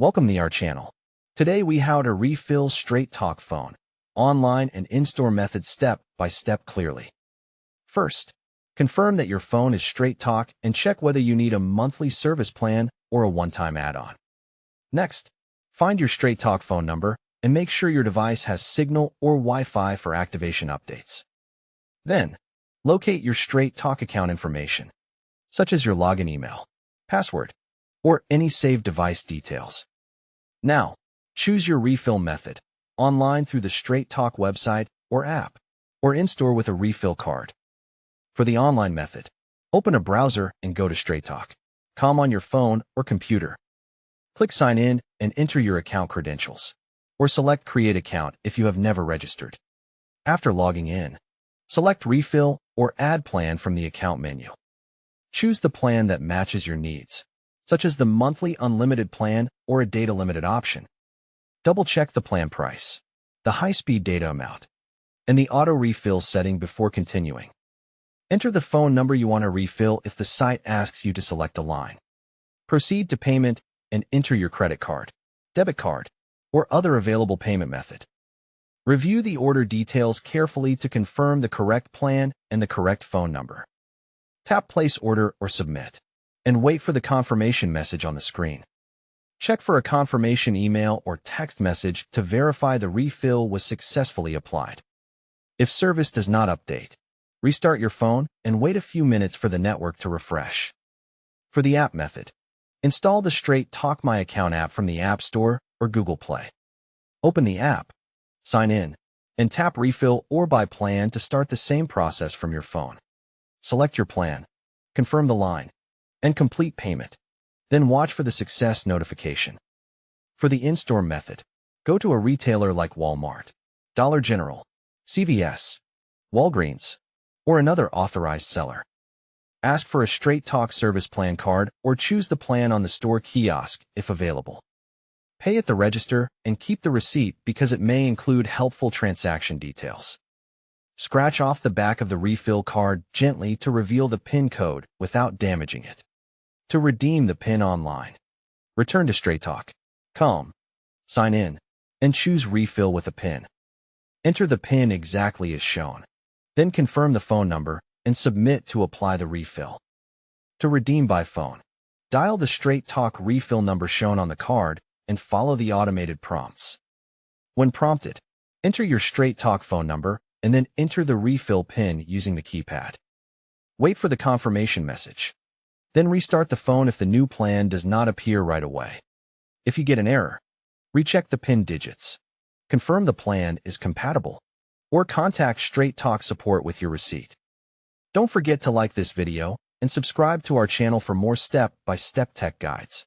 Welcome to our channel. Today we how to refill Straight Talk phone, online and in-store methods step by step clearly. First, confirm that your phone is Straight Talk and check whether you need a monthly service plan or a one-time add-on. Next, find your Straight Talk phone number and make sure your device has signal or Wi-Fi for activation updates. Then, locate your Straight Talk account information, such as your login email, password, or any saved device details. Now, choose your refill method, online through the Straight Talk website or app, or in-store with a refill card. For the online method, open a browser and go to StraightTalk.com on your phone or computer. Click Sign In and enter your account credentials, or select Create Account if you have never registered. After logging in, select Refill or Add Plan from the account menu. Choose the plan that matches your needs, such as the monthly unlimited plan or a data-limited option. Double-check the plan price, the high-speed data amount, and the auto-refill setting before continuing. Enter the phone number you want to refill if the site asks you to select a line. Proceed to payment and enter your credit card, debit card, or other available payment method. Review the order details carefully to confirm the correct plan and the correct phone number. Tap Place Order or Submit, and wait for the confirmation message on the screen. Check for a confirmation email or text message to verify the refill was successfully applied. If service does not update, restart your phone and wait a few minutes for the network to refresh. For the app method, install the Straight Talk My Account app from the App Store or Google Play. Open the app, sign in, and tap Refill or Buy Plan to start the same process from your phone. Select your plan, confirm the line, and complete payment. Then watch for the success notification. For the in-store method, go to a retailer like Walmart, Dollar General, CVS, Walgreens, or another authorized seller. Ask for a Straight Talk service plan card or choose the plan on the store kiosk if available. Pay at the register and keep the receipt because it may include helpful transaction details. Scratch off the back of the refill card gently to reveal the PIN code without damaging it. To redeem the PIN online, return to StraightTalk.com, sign in, and choose Refill with a PIN. Enter the PIN exactly as shown. Then confirm the phone number and submit to apply the refill. To redeem by phone, dial the Straight Talk refill number shown on the card and follow the automated prompts. When prompted, enter your Straight Talk phone number and then enter the refill PIN using the keypad. Wait for the confirmation message. Then restart the phone if the new plan does not appear right away. If you get an error, recheck the PIN digits, confirm the plan is compatible, or contact Straight Talk support with your receipt. Don't forget to like this video and subscribe to our channel for more step-by-step tech guides.